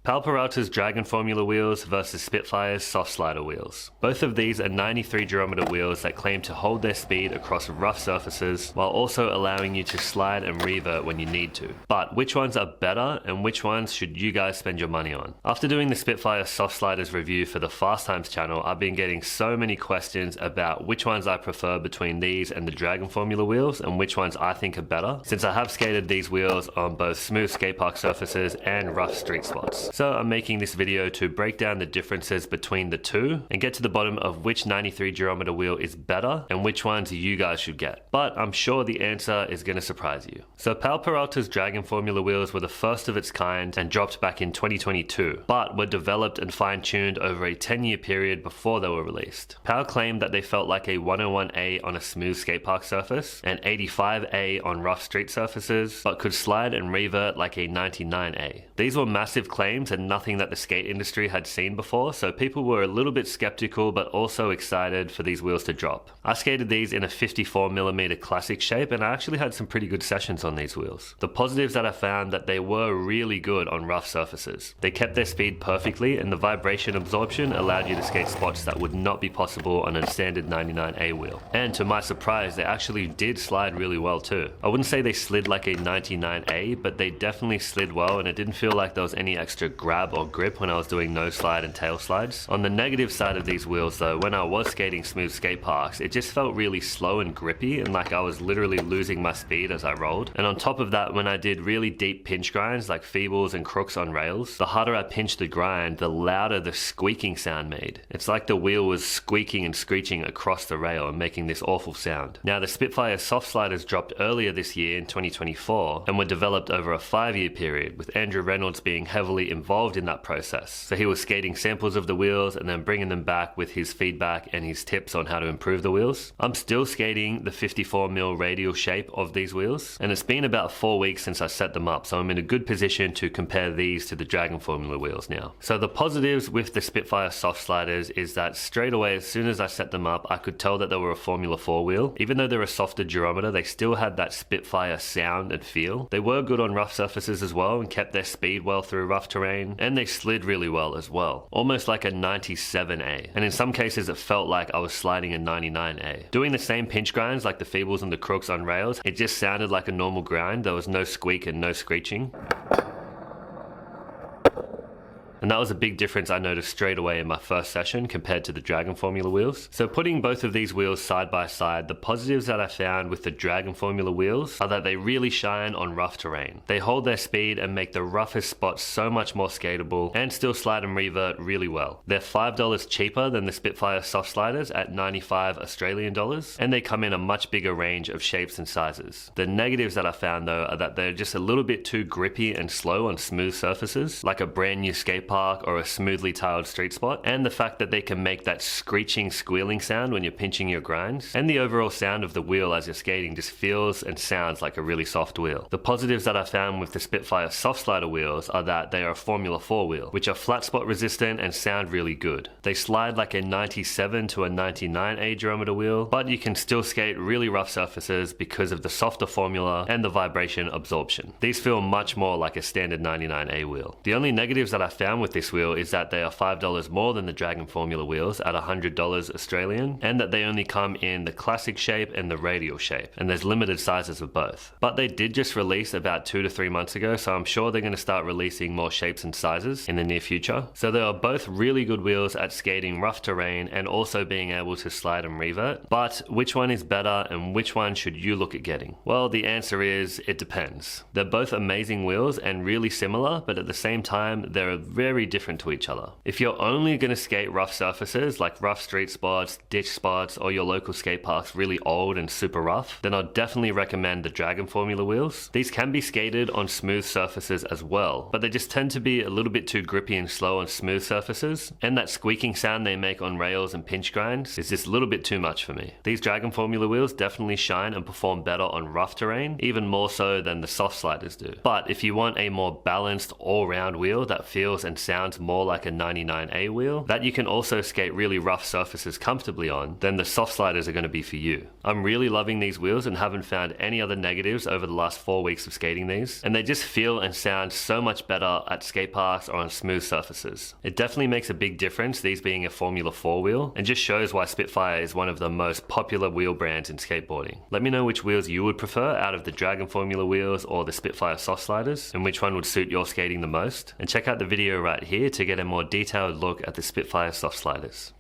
Powell Peralta's Dragon Formula wheels versus Spitfire's soft slider wheels. Both of these are 93 Durometer wheels that claim to hold their speed across rough surfaces while also allowing you to slide and revert when you need to. But which ones are better and which ones should you guys spend your money on? After doing the Spitfire soft sliders review for the Fast Times channel, I've been getting so many questions about which ones I prefer between these and the Dragon Formula wheels and which ones I think are better, since I have skated these wheels on both smooth skatepark surfaces and rough street spots. So I'm making this video to break down the differences between the two and get to the bottom of which 93 Durometer wheel is better and which ones you guys should get. But I'm sure the answer is going to surprise you. So Powell Peralta's Dragon Formula wheels were the first of its kind and dropped back in 2022, but were developed and fine-tuned over a 10-year period before they were released. Powell claimed that they felt like a 101A on a smooth skatepark surface, an 85A on rough street surfaces, but could slide and revert like a 99A. These were massive claims and nothing that the skate industry had seen before, so people were a little bit skeptical but also excited for these wheels to drop. I skated these in a 54mm classic shape and I actually had some pretty good sessions on these wheels. The positives that I found that they were really good on rough surfaces. They kept their speed perfectly and the vibration absorption allowed you to skate spots that would not be possible on a standard 99A wheel. And to my surprise, they actually did slide really well too. I wouldn't say they slid like a 99A, but they definitely slid well and it didn't feel like there was any extra grab or grip when I was doing nose slide and tail slides. On the negative side of these wheels though, when I was skating smooth skate parks, it just felt really slow and grippy and like I was literally losing my speed as I rolled. And on top of that, when I did really deep pinch grinds like feebles and crooks on rails, the harder I pinched the grind, the louder the squeaking sound made. It's like the wheel was squeaking and screeching across the rail and making this awful sound. Now the Spitfire soft sliders dropped earlier this year in 2024 and were developed over a 5-year period, with Andrew Reynolds being heavily involved in that process. So he was skating samples of the wheels and then bringing them back with his feedback and his tips on how to improve the wheels. I'm still skating the 54mm radial shape of these wheels and it's been about 4 weeks since I set them up, so I'm in a good position to compare these to the Dragon Formula wheels now. So the positives with the Spitfire soft sliders is that straight away as soon as I set them up I could tell that they were a Formula 4 wheel. Even though they're a softer Durometer, they still had that Spitfire sound and feel. They were good on rough surfaces as well and kept their speed well through rough terrain, and they slid really well as well, almost like a 97A, and in some cases it felt like I was sliding a 99A. Doing the same pinch grinds like the feebles and the crooks on rails, it just sounded like a normal grind. There was no squeak and no screeching. And that was a big difference I noticed straight away in my first session compared to the Dragon Formula wheels. So putting both of these wheels side by side, the positives that I found with the Dragon Formula wheels are that they really shine on rough terrain. They hold their speed and make the roughest spots so much more skatable and still slide and revert really well. They're $5 cheaper than the Spitfire soft sliders at 95 Australian dollars, and they come in a much bigger range of shapes and sizes. The negatives that I found though are that they're just a little bit too grippy and slow on smooth surfaces, like a brand new skate park or a smoothly tiled street spot, and the fact that they can make that screeching, squealing sound when you're pinching your grinds, and the overall sound of the wheel as you're skating just feels and sounds like a really soft wheel. The positives that I found with the Spitfire soft slider wheels are that they are a Formula 4 wheel, which are flat spot resistant and sound really good. They slide like a 97 to a 99A Durometer wheel, but you can still skate really rough surfaces because of the softer formula and the vibration absorption. These feel much more like a standard 99A wheel. The only negatives that I found with this wheel is that they are $5 more than the Dragon Formula wheels at $100 Australian, and that they only come in the classic shape and the radial shape, and there's limited sizes of both. But they did just release about 2 to 3 months ago, so I'm sure they're going to start releasing more shapes and sizes in the near future. So they are both really good wheels at skating rough terrain and also being able to slide and revert. But which one is better and which one should you look at getting? Well, the answer is it depends. They're both amazing wheels and really similar, but at the same time they're very different to each other. If you're only going to skate rough surfaces like rough street spots, ditch spots, or your local skate parks really old and super rough, then I'd definitely recommend the Dragon Formula wheels. These can be skated on smooth surfaces as well, but they just tend to be a little bit too grippy and slow on smooth surfaces, and that squeaking sound they make on rails and pinch grinds is just a little bit too much for me. These Dragon Formula wheels definitely shine and perform better on rough terrain, even more so than the soft sliders do. But if you want a more balanced all-round wheel that feels and and sounds more like a 99A wheel, that you can also skate really rough surfaces comfortably on, then the soft sliders are going to be for you. I'm really loving these wheels and haven't found any other negatives over the last 4 weeks of skating these, and they just feel and sound so much better at skate parks or on smooth surfaces. It definitely makes a big difference, these being a Formula 4 wheel, and just shows why Spitfire is one of the most popular wheel brands in skateboarding. Let me know which wheels you would prefer out of the Dragon Formula wheels or the Spitfire soft sliders, and which one would suit your skating the most, and check out the video right here to get a more detailed look at the Spitfire soft sliders.